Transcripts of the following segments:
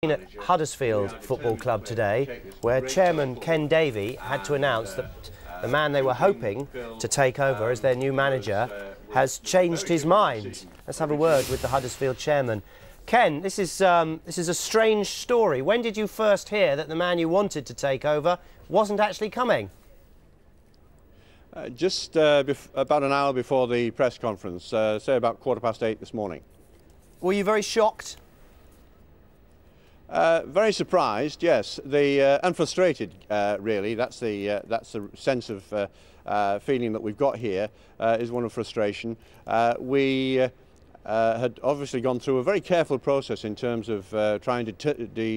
At Huddersfield Football Club today, where Chairman Ken Davy had to announce that the man they were hoping to take over as their new manager has changed his mind. Let's have a word with the Huddersfield chairman. Ken, this is a strange story. When did you first hear that the man you wanted to take over wasn't actually coming? Just about an hour before the press conference, say about 8:15 this morning. Were you very shocked? Very surprised, yes, and frustrated. Really, that's the sense of feeling that we've got here, is one of frustration. We had obviously gone through a very careful process in terms of trying to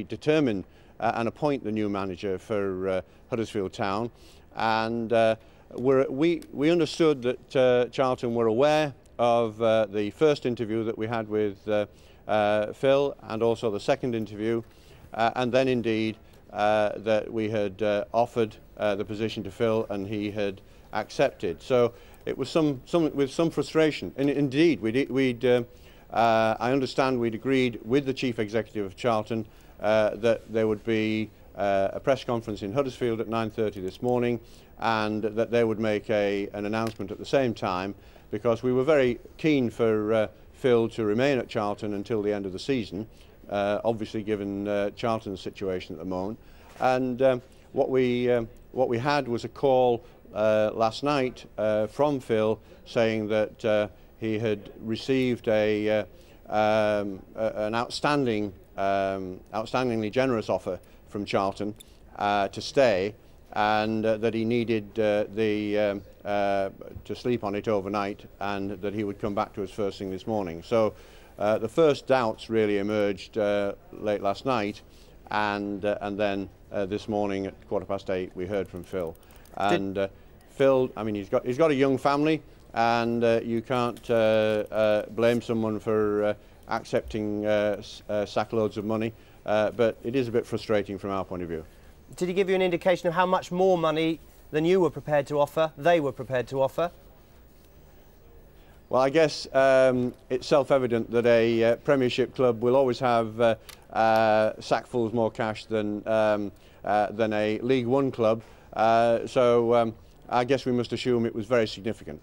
determine and appoint the new manager for Huddersfield Town, and we understood that Charlton were aware of the first interview that we had with Phill, and also the second interview, and then indeed that we had offered the position to Phill, and he had accepted. So it was with some frustration, and indeed I understand we'd agreed with the chief executive of Charlton that there would be a press conference in Huddersfield at 9:30 this morning, and that they would make an announcement at the same time, because we were very keen for Phill to remain at Charlton until the end of the season, obviously given Charlton's situation at the moment. And what we had was a call last night from Phill saying that he had received an outstandingly generous offer from Charlton to stay, and that he needed to sleep on it overnight, and that he would come back to us first thing this morning. So the first doubts really emerged late last night, and then this morning at 8:15 we heard from Phill. And Phill, I mean, he's got a young family, and you can't blame someone for accepting sackloads of money, but it is a bit frustrating from our point of view. Did he give you an indication of how much more money than you were prepared to offer, they were prepared to offer? Well, I guess it's self-evident that a Premiership club will always have sackfuls more cash than a League One club, so I guess we must assume it was very significant.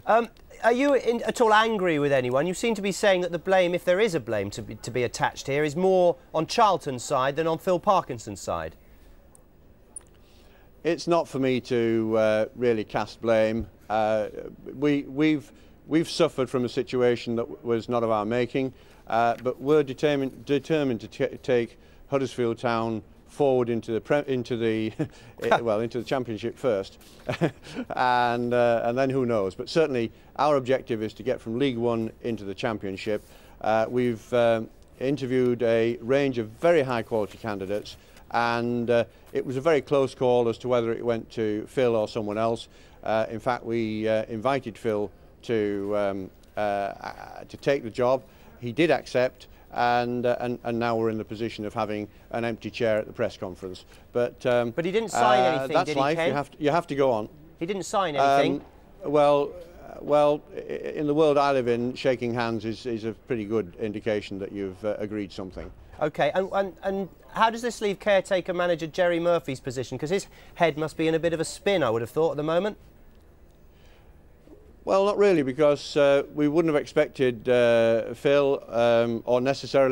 Are you at all angry with anyone? You seem to be saying that the blame, if there is a blame to be attached here, is more on Charlton's side than on Phill Parkinson's side. It's not for me to really cast blame. We've suffered from a situation that was not of our making, but we're determined to take Huddersfield Town forward into the Championship first, and then who knows. But certainly our objective is to get from League One into the Championship. We've interviewed a range of very high quality candidates, and it was a very close call as to whether it went to Phill or someone else. In fact, we invited Phill to take the job. He did accept, and now we're in the position of having an empty chair at the press conference. But he didn't sign anything, that's did life. he, Ken? You have to go on. He didn't sign anything. Well, in the world I live in, shaking hands is a pretty good indication that you've agreed something. OK, and how does this leave caretaker manager Jerry Murphy's position? Because his head must be in a bit of a spin, I would have thought, at the moment. Well, not really, because we wouldn't have expected Phill or necessarily